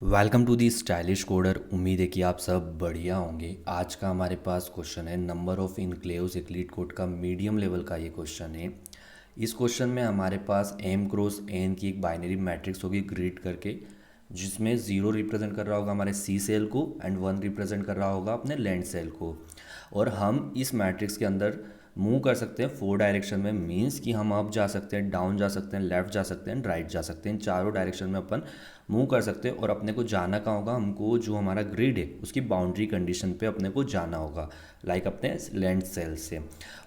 Welcome to the stylish coder. उम्मीद है कि आप सब बढ़िया होंगे। आज का हमारे पास क्वेश्चन है number of enclaves Euclid code का मीडियम लेवल का ये क्वेश्चन है। इस क्वेश्चन में हमारे पास m क्रॉस n की एक बाइनरी मैट्रिक्स होगी ग्रिड करके, जिसमें 0 रिप्रेजेंट कर रहा होगा हमारे सी सेल को एंड 1 रिप्रेजेंट कर रहा होगा अपने लैंड सेल को। और हम इस मैट्रिक्स के अंदर मूव कर सकते हैं 4 डायरेक्शन में। मीन्स कि हम अप जा सकते हैं, डाउन जा सकते हैं, लेफ्ट जा सकते हैं, राइट जा सकते हैं। इन चारों डायरेक्शन में अपन मूव कर सकते हैं। और अपने को जाना कहाँ होगा, हमको जो हमारा ग्रिड है उसकी बाउंड्री कंडीशन पे अपने को जाना होगा, लाइक अपने लैंड सेल से।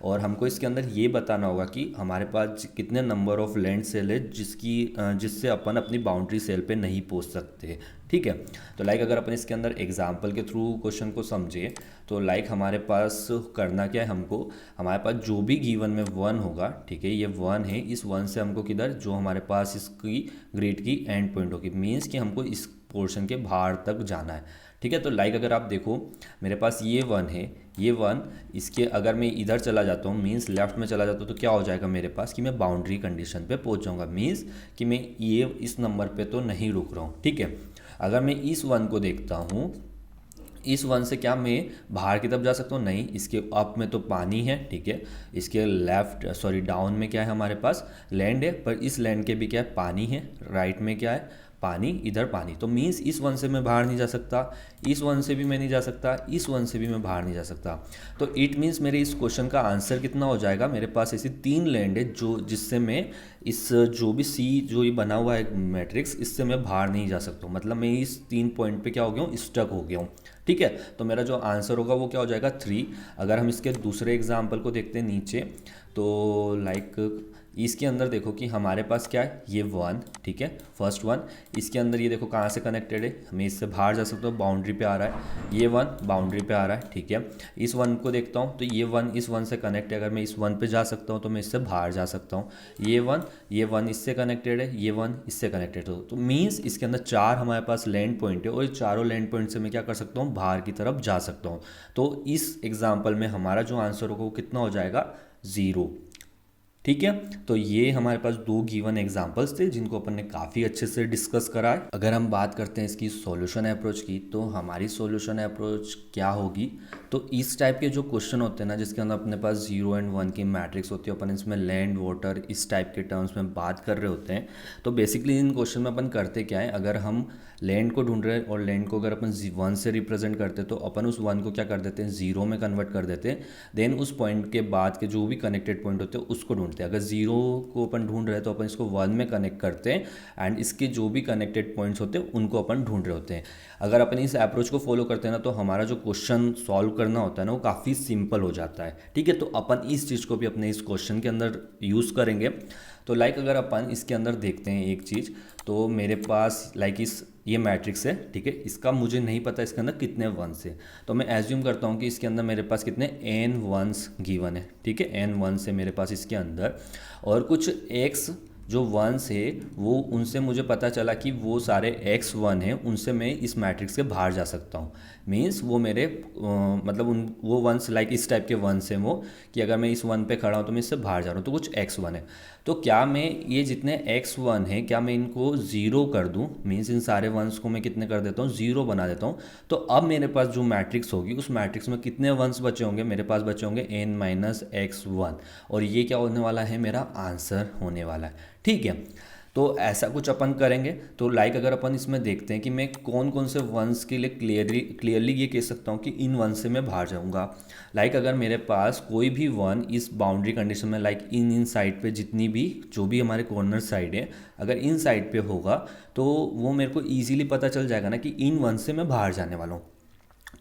और हमको इसके अंदर ये बताना होगा कि हमारे पास कितने नंबर ऑफ लैंड सेल है जिससे अपन अपनी बाउंड्री सेल पे नहीं पहुंच सकते। ठीक है, तो लाइक अगर अपन इसके अंदर एग्जाम्पल के थ्रू क्वेश्चन को समझे तो लाइक हमारे पास करना क्या है, हमको हमारे पास जो भी गिवन में 1 होगा, ठीक है, ये 1 है, इस 1 से हमको किधर जो हमारे पास इसकी ग्रिड की एंड पॉइंट होगी, मीन्स कि हमको इस पोर्शन के बाहर तक जाना है। ठीक है, तो लाइक अगर आप देखो मेरे पास ये 1 है, ये 1, इसके अगर मैं इधर चला जाता हूँ मीन्स लेफ्ट में चला जाता हूँ तो क्या हो जाएगा मेरे पास कि मैं बाउंड्री कंडीशन पे पहुँच जाऊँगा। मीन्स कि मैं ये इस नंबर पे तो नहीं रुक रहा हूँ। ठीक है, अगर मैं इस 1 को देखता हूँ, इस 1 से क्या मैं बाहर की तरफ जा सकता हूँ? नहीं, इसके अप में तो पानी है, ठीक है, इसके डाउन में क्या है हमारे पास लैंड है, पर इस लैंड के भी क्या है पानी है, राइट में क्या है पानी, इधर पानी। तो मीन्स इस 1 से मैं बाहर नहीं जा सकता, इस 1 से भी मैं नहीं जा सकता, इस 1 से भी मैं बाहर नहीं जा सकता। तो इट मीन्स मेरे इस क्वेश्चन का आंसर कितना हो जाएगा, मेरे पास ऐसी 3 लैंड है जो जिससे मैं इस जो भी सी जो ये बना हुआ है मैट्रिक्स, इससे मैं बाहर नहीं जा सकता हूँ। मतलब मैं इस 3 पॉइंट पे क्या हो गया हूँ, स्टक हो गया हूँ। ठीक है, तो मेरा जो आंसर होगा वो क्या हो जाएगा 3। अगर हम इसके दूसरे एग्जाम्पल को देखते हैं नीचे, तो लाइक इसके अंदर देखो कि हमारे पास क्या है, ये 1, ठीक है, फर्स्ट 1, इसके अंदर ये देखो कहाँ से कनेक्टेड है, मैं इससे बाहर जा सकता हूँ, बाउंड्री पे आ रहा है, ये 1 बाउंड्री पे आ रहा है। ठीक है, इस 1 को देखता हूँ तो ये 1 इस 1 से कनेक्ट है, अगर मैं इस 1 पे जा सकता हूँ तो मैं इससे बाहर जा सकता हूँ। ये 1 इससे कनेक्टेड है, ये 1 इससे कनेक्टेड हो, तो मीन्स इसके अंदर 4 हमारे पास लैंड पॉइंट है और ये चारों लैंड पॉइंट से मैं क्या कर सकता हूँ, बाहर की तरफ जा सकता हूँ। तो इस एग्जाम्पल में हमारा जो आंसर होगा वो कितना हो जाएगा, 0। ठीक है, तो ये हमारे पास 2 गिवन एग्जांपल्स थे जिनको अपन ने काफ़ी अच्छे से डिस्कस करा है। अगर हम बात करते हैं इसकी सॉल्यूशन अप्रोच की, तो हमारी सॉल्यूशन अप्रोच क्या होगी, तो इस टाइप के जो क्वेश्चन होते हैं ना जिसके अंदर अपने पास 0 एंड 1 की मैट्रिक्स होती है, अपन इसमें लैंड वाटर इस टाइप के टर्म्स में बात कर रहे होते हैं। तो बेसिकली इन क्वेश्चन में अपन करते क्या है, अगर हम लैंड को ढूंढ रहे हैं और लैंड को अगर अपन 1 से रिप्रेजेंट करते हैं तो अपन उस 1 को क्या कर देते हैं, 0 में कन्वर्ट कर देते हैं। देन उस पॉइंट के बाद के जो भी कनेक्टेड पॉइंट होते हैं उसको ढूंढते हैं। अगर 0 को अपन ढूंढ रहे हैं तो अपन इसको 1 में कनेक्ट करते हैं एंड इसके जो भी कनेक्टेड पॉइंट्स होते हैं उनको अपन ढूंढ रहे होते हैं। अगर अपन इस अप्रोच को फॉलो करते हैं ना तो हमारा जो क्वेश्चन सॉल्व करना होता है ना वो काफ़ी सिंपल हो जाता है। ठीक है, तो अपन इस चीज़ को भी अपने इस क्वेश्चन के अंदर यूज़ करेंगे। तो लाइक अगर अपन इसके अंदर देखते हैं एक चीज़, तो मेरे पास लाइक ये मैट्रिक्स है, ठीक है, इसका मुझे नहीं पता इसके अंदर कितने वंस है, तो मैं एज्यूम करता हूँ कि इसके अंदर मेरे पास कितने n वंस गिवन है। ठीक है, n वंस है मेरे पास इसके अंदर, और कुछ x जो वंस है वो उनसे मुझे पता चला कि वो सारे x1 हैं, उनसे मैं इस मैट्रिक्स के बाहर जा सकता हूँ। मीन्स वो मेरे मतलब वो वंस लाइक इस टाइप के वंस हैं वो, कि अगर मैं इस 1 पे खड़ा हूँ तो मैं इससे बाहर जा रहा हूँ, तो कुछ x1 है। तो क्या मैं ये जितने x1 हैं क्या मैं इनको 0 कर दूँ, मीन्स इन सारे वंस को मैं कितने कर देता हूँ, 0 बना देता हूँ। तो अब मेरे पास जो मैट्रिक्स होगी उस मैट्रिक्स में कितने वंस बचे होंगे, मेरे पास बचे होंगे n-x1, और ये क्या होने वाला है, मेरा आंसर होने वाला है। ठीक है, तो ऐसा कुछ अपन करेंगे। तो लाइक अगर अपन इसमें देखते हैं कि मैं कौन कौन से वंस के लिए क्लियरली ये कह सकता हूँ कि इन वन से मैं बाहर जाऊँगा। लाइक अगर मेरे पास कोई भी वन इस बाउंड्री कंडीशन में लाइक इन साइड पे जितनी भी जो भी हमारे कॉर्नर साइड है, अगर इन साइड पे होगा तो वो मेरे को ईजिली पता चल जाएगा ना कि इन वन से मैं बाहर जाने वाला हूँ।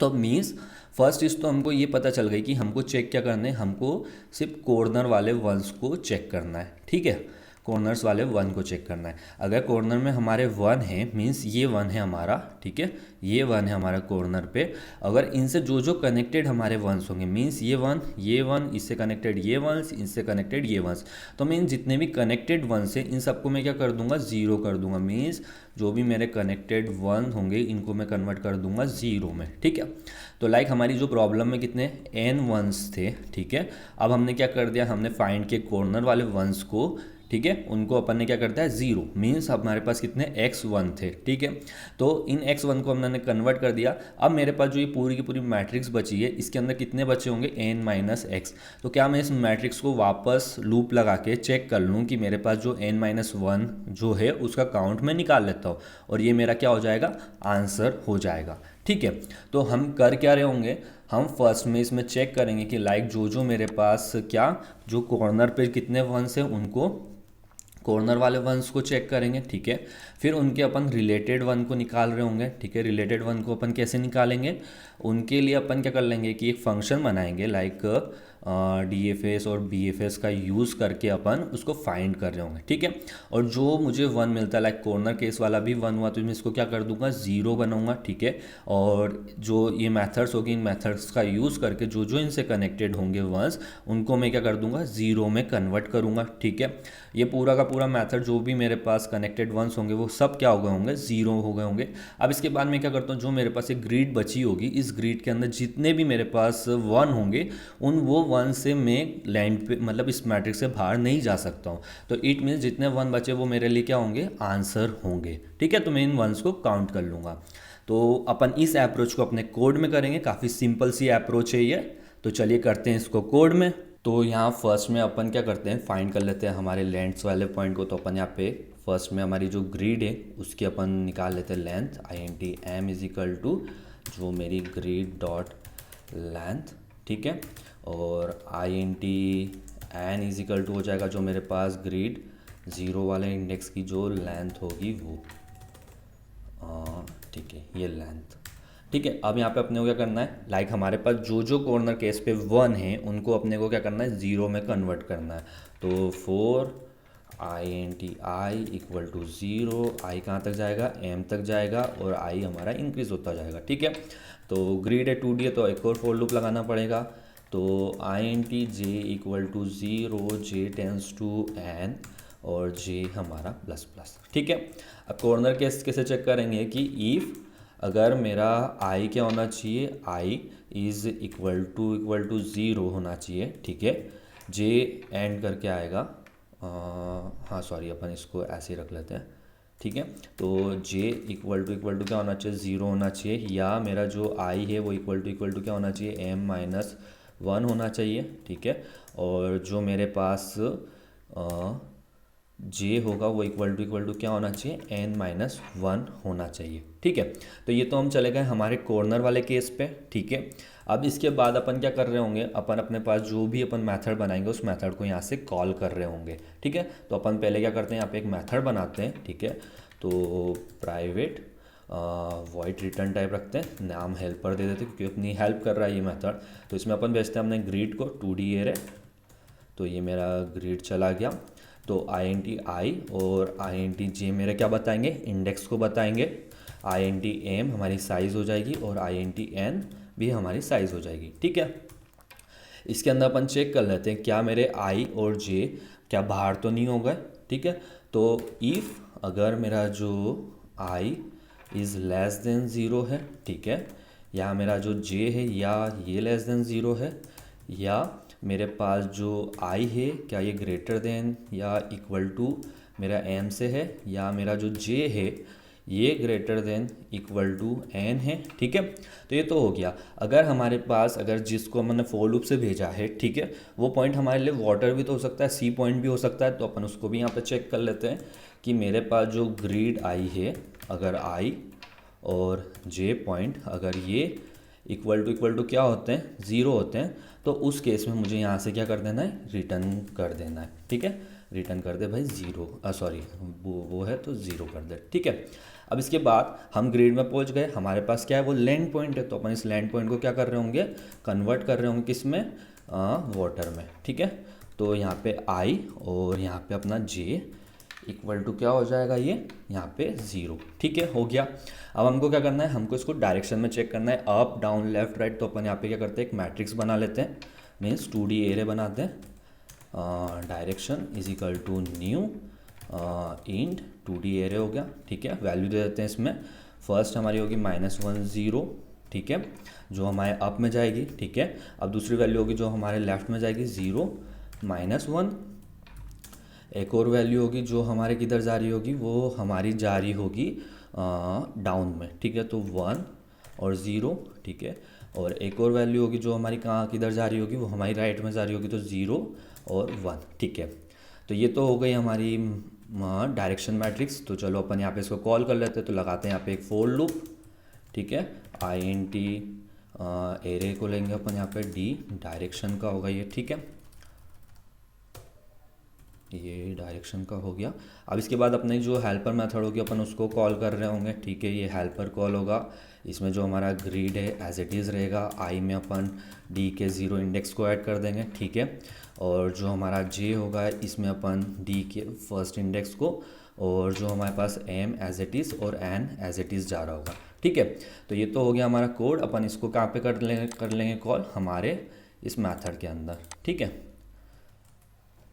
तो मीन्स फर्स्ट चीज़ तो हमको ये पता चल गई कि हमको चेक क्या करना है, हमको सिर्फ कॉर्नर वाले वंस को चेक करना है। ठीक है, कॉर्नर्स वाले 1 को चेक करना है। अगर कॉर्नर में हमारे 1 है, मीन्स ये 1 है हमारा, ठीक है, ये 1 है हमारा कॉर्नर पे। अगर इनसे जो जो कनेक्टेड हमारे वंस होंगे, मीन्स ये 1 इससे कनेक्टेड ये वंस, इनसे कनेक्टेड ये वंस, तो मीन्स जितने भी कनेक्टेड वंस हैं इन सबको मैं क्या कर दूंगा, 0 कर दूंगा। मीन्स जो भी मेरे कनेक्टेड वन होंगे इनको मैं कन्वर्ट कर दूंगा 0 में। ठीक है, तो लाइक हमारी जो प्रॉब्लम में कितने n वंस थे, ठीक है, अब हमने क्या कर दिया, हमने फाइंड के कॉर्नर वाले वंस को ठीक है, उनको अपन ने क्या करता है 0 मीन्स हमारे पास कितने x1 थे, ठीक है। तो इन x1 को हमने कन्वर्ट कर दिया। अब मेरे पास जो ये पूरी की पूरी मैट्रिक्स बची है इसके अंदर कितने बचे होंगे n माइनस एक्स। तो क्या मैं इस मैट्रिक्स को वापस लूप लगा के चेक कर लूँ कि मेरे पास जो n माइनस वन जो है उसका काउंट मैं निकाल लेता हूँ और ये मेरा क्या हो जाएगा, आंसर हो जाएगा, ठीक है। तो हम कर क्या रहे होंगे, हम फर्स्ट में इसमें चेक करेंगे कि लाइक जो मेरे पास क्या जो कॉर्नर पे कितने वंस हैं उनको कॉर्नर वाले वंस को चेक करेंगे, ठीक है। फिर उनके अपन रिलेटेड वन को निकाल रहे होंगे, ठीक है। रिलेटेड वन को अपन कैसे निकालेंगे, उनके लिए अपन क्या कर लेंगे कि एक फंक्शन बनाएंगे लाइक DFS और BFS का यूज़ करके अपन उसको फाइंड कर रहे होंगे, ठीक है। और जो मुझे वन मिलता है लाइक कॉर्नर केस वाला भी वन हुआ तो मैं इसको क्या कर दूंगा, 0 बनाऊंगा, ठीक है। और जो ये मेथड्स होगी इन मेथड्स का यूज़ करके जो जो इनसे कनेक्टेड होंगे वंस उनको मैं क्या कर दूंगा 0 में कन्वर्ट करूंगा, ठीक है। ये पूरा का पूरा मेथड जो भी मेरे पास कनेक्टेड वंस होंगे वो सब क्या हो गए होंगे, 0 हो गए होंगे। अब इसके बाद मैं क्या करता हूँ, जो मेरे पास एक ग्रिड बची होगी इस ग्रिड के अंदर जितने भी मेरे पास वन होंगे उन वो वन से मैं लाइन पे मतलब इस मैट्रिक्स से बाहर नहीं जा सकता हूँ। तो इट मीन्स जितने वन बचे वो मेरे लिए क्या होंगे, आंसर होंगे, ठीक है। तो मैं इन वंस को काउंट कर लूँगा। तो अपन इस अप्रोच को अपने कोड में करेंगे, काफ़ी सिंपल सी अप्रोच है ये। तो चलिए करते हैं इसको कोड में। तो यहाँ फर्स्ट में अपन क्या करते हैं, फाइंड कर लेते हैं हमारे लेंथ्स वाले पॉइंट को। तो अपन यहाँ पे फर्स्ट में हमारी जो ग्रिड है उसकी अपन निकाल लेते हैं length, INT m is equal to जो मेरी ग्रिड डॉट लेंथ, ठीक है। और INT n is equal to हो जाएगा जो मेरे पास ग्रिड 0 वाले इंडेक्स की जो लेंथ होगी वो, ठीक है, ये लेंथ, ठीक है। अब यहाँ पे अपने को क्या करना है, लाइक हमारे पास जो जो कॉर्नर केस पे 1 है उनको अपने को क्या करना है 0 में कन्वर्ट करना है। तो 4 INT i equal to 0, i कहाँ तक जाएगा, m तक जाएगा और i हमारा इंक्रीज होता जाएगा, ठीक है। तो ग्रिड है 2D है तो एक और फोर लूप लगाना पड़ेगा। तो INT j equal to 0, j tends to n और j हमारा प्लस प्लस, ठीक है। अब कॉर्नर केस कैसे चेक करेंगे कि इफ़ अगर मेरा i क्या होना चाहिए, i इज़ इक्वल टू 0 होना चाहिए, ठीक है। j एंड करके आएगा, हाँ सॉरी अपन इसको ऐसे ही रख लेते हैं, ठीक है। तो j इक्वल टू क्या होना चाहिए, 0 होना चाहिए, या मेरा जो i है वो इक्वल टू क्या होना चाहिए, m माइनस 1 होना चाहिए, ठीक है। और जो मेरे पास j होगा वो इक्वल टू क्या होना चाहिए, n माइनस 1 होना चाहिए, ठीक है। तो ये तो हम चले गए हमारे कॉर्नर वाले केस पे, ठीक है। अब इसके बाद अपन क्या कर रहे होंगे, अपन अपने पास जो भी अपन मेथड बनाएंगे उस मेथड को यहाँ से कॉल कर रहे होंगे, ठीक है। तो अपन पहले क्या करते हैं, यहाँ पे एक मेथड बनाते हैं, ठीक है। तो प्राइवेट वॉइड रिटर्न टाइप रखते हैं, नाम हेल्पर दे देते हैं क्योंकि अपनी हेल्प कर रहा है ये मेथड। तो इसमें अपन भेजते हैं अपने ग्रिड को 2D एरे। तो ये मेरा ग्रिड चला गया। तो INT i और INT j मेरे क्या बताएंगे, इंडेक्स को बताएंगे। INT m हमारी साइज़ हो जाएगी और INT n भी हमारी साइज़ हो जाएगी, ठीक है। इसके अंदर अपन चेक कर लेते हैं क्या मेरे i और j क्या बाहर तो नहीं हो गए, ठीक है। तो इफ़ अगर मेरा जो i इज़ लेस देन 0 है, ठीक है, या मेरा जो j है या ये लेस देन 0 है, या मेरे पास जो i है क्या ये ग्रेटर देन या इक्वल टू मेरा m से है, या मेरा जो j है ये greater than equal to n है, ठीक है। तो ये तो हो गया। अगर हमारे पास अगर जिसको हमने फॉर लूप से भेजा है, ठीक है, वो पॉइंट हमारे लिए वाटर भी तो हो सकता है, सी पॉइंट भी हो सकता है। तो अपन उसको भी यहाँ पे चेक कर लेते हैं कि मेरे पास जो ग्रिड i है अगर i और j पॉइंट अगर ये इक्वल टू क्या होते हैं, 0 होते हैं, तो उस केस में मुझे यहाँ से क्या कर देना है, रिटर्न कर देना है, ठीक है। रिटर्न कर दे भाई 0, सॉरी वो है तो 0 कर दे, ठीक है। अब इसके बाद हम ग्रिड में पहुँच गए, हमारे पास क्या है वो लैंड पॉइंट है। तो अपन इस लैंड पॉइंट को क्या कर रहे होंगे, कन्वर्ट कर रहे होंगे किस में, वाटर में, ठीक है। तो यहाँ पे i और यहाँ पे अपना j इक्वल टू क्या हो जाएगा, ये यहाँ पे 0, ठीक है, हो गया। अब हमको क्या करना है, हमको इसको डायरेक्शन में चेक करना है, अप डाउन लेफ्ट राइट। तो अपन यहाँ पे क्या करते हैं, एक मैट्रिक्स बना लेते हैं, मीन्स 2D एरे बनाते हैं। Direction is equal to new int 2D array हो गया, ठीक है। वैल्यू दे देते हैं इसमें, फर्स्ट हमारी होगी -1 0, ठीक है, जो हमारे अप में जाएगी, ठीक है। अब दूसरी वैल्यू होगी जो हमारे लेफ्ट में जाएगी 0 -1। एक और वैल्यू होगी जो हमारे किधर जा रही होगी, वो हमारी जा रही होगी डाउन में, ठीक है, तो 1 और 0, ठीक है। और एक और वैल्यू होगी जो हमारी कहाँ किधर जा रही होगी, वो हमारी राइट में जा रही होगी, तो 0 और 1, ठीक है। तो ये तो हो गई हमारी डायरेक्शन मैट्रिक्स। तो चलो अपन यहाँ पे इसको कॉल कर लेते हैं। तो लगाते हैं यहाँ पे एक फोर लूप, ठीक है, INT एरे को लेंगे अपन यहाँ पे D, डायरेक्शन का होगा ये, ठीक है, ये डायरेक्शन का हो गया। अब इसके बाद अपने जो हेल्पर मेथड होगी अपन उसको कॉल कर रहे होंगे, ठीक है, ये हेल्पर कॉल होगा। इसमें जो हमारा ग्रिड है एज इट इज़ रहेगा, I में अपन D के 0 इंडेक्स को ऐड कर देंगे, ठीक है। और जो हमारा J होगा इसमें अपन D के फर्स्ट इंडेक्स को, और जो हमारे पास M एज इट इज़ और N एज इट इज़ जा रहा होगा, ठीक है। तो ये तो हो गया हमारा कोड। अपन इसको कहाँ पे कर लेंगे कॉल, हमारे इस मेथड के अंदर, ठीक है।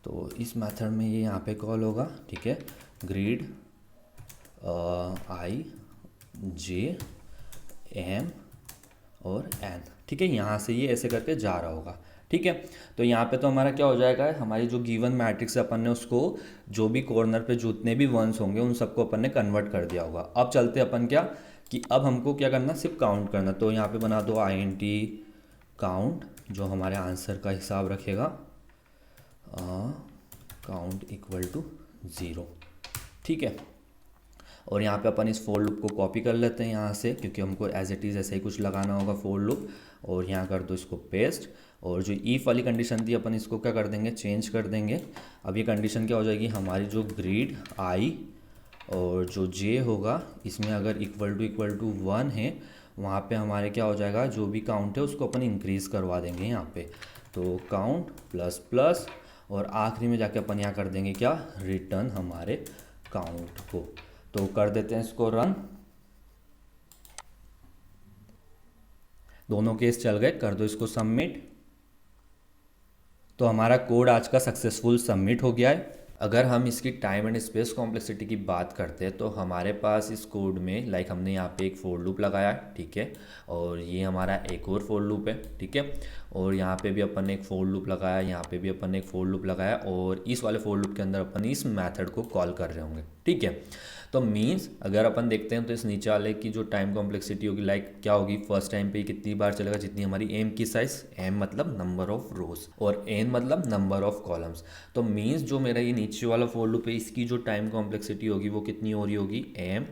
तो इस मेथड में ये यहाँ पे कॉल होगा, ठीक है, ग्रिड I J M और N, ठीक है। यहाँ से ये ऐसे करके जा रहा होगा, ठीक है। तो यहाँ पे तो हमारा क्या हो जाएगा, हमारी जो गिवन मैट्रिक्स है अपन ने उसको जो भी कॉर्नर पे जितने भी वंस होंगे उन सबको अपन ने कन्वर्ट कर दिया होगा। अब चलते अपन क्या कि अब हमको क्या करना, सिर्फ काउंट करना। तो यहाँ पे बना दो INT काउंट, जो हमारे आंसर का हिसाब रखेगा काउंट इक्वल टू 0, ठीक है। और यहाँ पे अपन इस फोर लूप को कॉपी कर लेते हैं यहाँ से, क्योंकि हमको एज इट इज़ ऐसे ही कुछ लगाना होगा फोर लूप। और यहाँ कर दो इसको पेस्ट, और जो ईफ वाली कंडीशन थी अपन इसको क्या कर देंगे, चेंज कर देंगे। अब ये कंडीशन क्या हो जाएगी, हमारी जो ग्रिड I और जो J होगा इसमें अगर इक्वल टू 1 है, वहाँ पे हमारे क्या हो जाएगा, जो भी काउंट है उसको अपन इंक्रीज़ करवा देंगे यहाँ पे। तो काउंट प्लस प्लस, और आखिरी में जाके अपन यहाँ कर देंगे क्या, रिटर्न हमारे काउंट को। तो कर देते हैं इसको रन, दोनों केस चल गए, कर दो इसको सबमिट। तो हमारा कोड आज का सक्सेसफुल सबमिट हो गया है। अगर हम इसकी टाइम एंड स्पेस कॉम्प्लेक्सिटी की बात करते हैं तो हमारे पास इस कोड में हमने यहाँ पे एक फोर लूप लगाया, ठीक है, और ये हमारा एक और फोर लूप है, ठीक है। और यहाँ पे भी अपन ने एक फोर लूप लगाया, यहाँ पे भी अपन ने एक फोर लूप लगाया, और इस वाले फोर लूप के अंदर अपन इस मेथड को कॉल कर रहे होंगे, ठीक है। तो मीन्स अगर अपन देखते हैं तो इस नीचे वाले की जो टाइम कॉम्प्लेक्सिटी होगी क्या होगी, फर्स्ट टाइम पे कितनी बार चलेगा, जितनी हमारी एम की साइज, एम मतलब नंबर ऑफ रोज और एन मतलब नंबर ऑफ कॉलम्स। तो मीन्स जो मेरा ये नीचे वाला फोर लूप है इसकी जो टाइम कॉम्प्लेक्सिटी होगी वो कितनी हो रही होगी, एम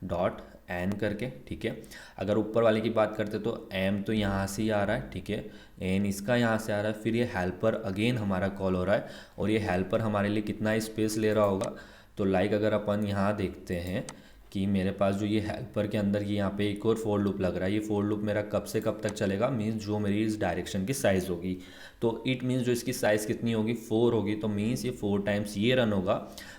डॉट एन करके, ठीक है। अगर ऊपर वाले की बात करते तो एम तो यहाँ से ही आ रहा है, ठीक है, एन इसका यहाँ से आ रहा है, फिर ये हेल्पर अगेन हमारा कॉल हो रहा है, और ये हेल्पर हमारे लिए कितना स्पेस ले रहा होगा। तो अगर अपन यहाँ देखते हैं कि मेरे पास जो ये हेल्पर के अंदर ये यहाँ पे एक और फोर लूप लग रहा है, ये फोर लूप मेरा कब से कब तक चलेगा, मीन्स जो मेरी इस डायरेक्शन की साइज़ होगी। तो इट मीन्स जो इसकी साइज़ कितनी होगी, 4 होगी। तो मीन्स ये 4 टाइम्स ये रन होगा।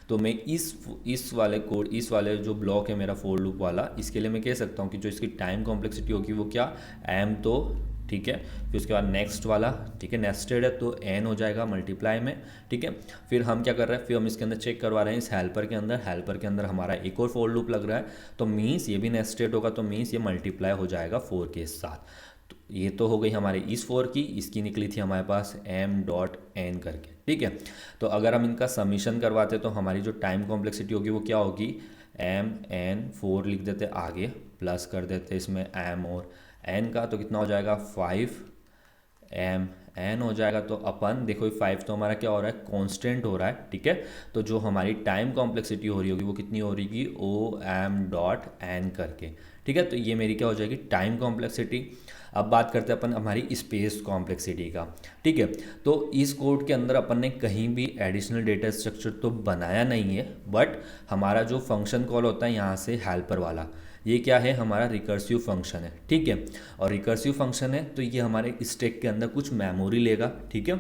तो मैं इस वाले कोड, इस वाले जो ब्लॉक है मेरा फोर लूप वाला, इसके लिए मैं कह सकता हूँ कि जो इसकी टाइम कॉम्प्लेक्सिटी होगी वो क्या, एम, तो ठीक है। फिर उसके बाद नेक्स्ट वाला, ठीक है, नेस्टेड है तो एन हो जाएगा मल्टीप्लाई में, ठीक है। फिर हम क्या कर रहे हैं, फिर हम इसके अंदर चेक करवा रहे हैं इस हेल्पर के अंदर हमारा एक और फोर लूप लग रहा है, तो मीन्स ये भी नेस्टेड होगा, तो मीन्स ये मल्टीप्लाई हो जाएगा 4 के साथ। तो ये तो हो गई हमारी इस 4 की, इसकी निकली थी हमारे पास एम डॉट एन करके, ठीक है। तो अगर हम इनका समीशन करवाते तो हमारी जो टाइम कॉम्प्लेक्सिटी होगी वो क्या होगी, एम एन 4 लिख देते आगे, प्लस कर देते इसमें एम और एन का, तो कितना हो जाएगा 5 एम एन हो जाएगा। तो अपन देखो 5 तो हमारा क्या हो रहा है, कांस्टेंट हो रहा है, ठीक है। तो जो हमारी टाइम कॉम्प्लेक्सिटी हो रही होगी वो कितनी हो रही होगी, ओ एम डॉट एन करके, ठीक है। तो ये मेरी क्या हो जाएगी, टाइम कॉम्प्लेक्सिटी। अब बात करते हैं अपन हमारी स्पेस कॉम्प्लेक्सिटी का, ठीक है। तो इस कोड के अंदर अपन ने कहीं भी एडिशनल डेटा स्ट्रक्चर तो बनाया नहीं है, बट हमारा जो फंक्शन कॉल होता है यहाँ से हेल्पर वाला, ये क्या है, हमारा रिकर्सिव फंक्शन है, ठीक है। और रिकर्सिव फंक्शन है तो ये हमारे स्टैक के अंदर कुछ मेमोरी लेगा, ठीक है।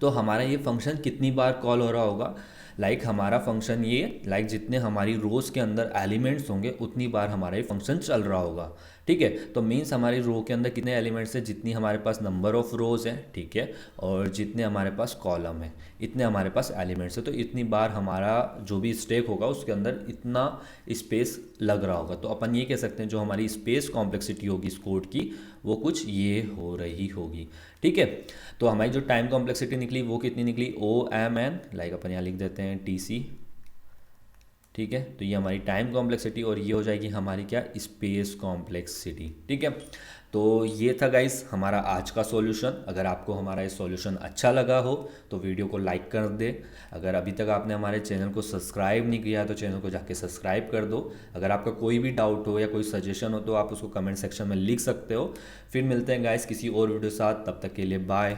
तो हमारा ये फंक्शन कितनी बार कॉल हो रहा होगा, लाइक हमारा फंक्शन ये लाइक जितने हमारी रोज़ के अंदर एलिमेंट्स होंगे उतनी बार हमारा ये फंक्शन चल रहा होगा। ठीक है, तो मीन्स हमारी रो के अंदर कितने एलिमेंट्स है, जितनी हमारे पास नंबर ऑफ रोज है, ठीक है, और जितने हमारे पास कॉलम है इतने हमारे पास एलिमेंट्स है, तो इतनी बार हमारा जो भी स्टेक होगा उसके अंदर इतना स्पेस लग रहा होगा। तो अपन ये कह सकते हैं जो हमारी स्पेस कॉम्प्लेक्सिटी होगी इस कोड की वो कुछ ये हो रही होगी। ठीक है, तो हमारी जो टाइम कॉम्प्लेक्सिटी निकली वो कितनी निकली, OMN, लाइक अपन यहाँ लिख देते हैं TC। ठीक है, तो ये हमारी टाइम कॉम्प्लेक्सिटी और ये हो जाएगी हमारी क्या, स्पेस कॉम्प्लेक्सिटी। ठीक है, तो ये था गाइस हमारा आज का सॉल्यूशन। अगर आपको हमारा ये सॉल्यूशन अच्छा लगा हो तो वीडियो को लाइक कर दे। अगर अभी तक आपने हमारे चैनल को सब्सक्राइब नहीं किया तो चैनल को जाके सब्सक्राइब कर दो। अगर आपका कोई भी डाउट हो या कोई सजेशन हो तो आप उसको कमेंट सेक्शन में लिख सकते हो। फिर मिलते हैं गाइस किसी और वीडियो के साथ, तब तक के लिए बाय।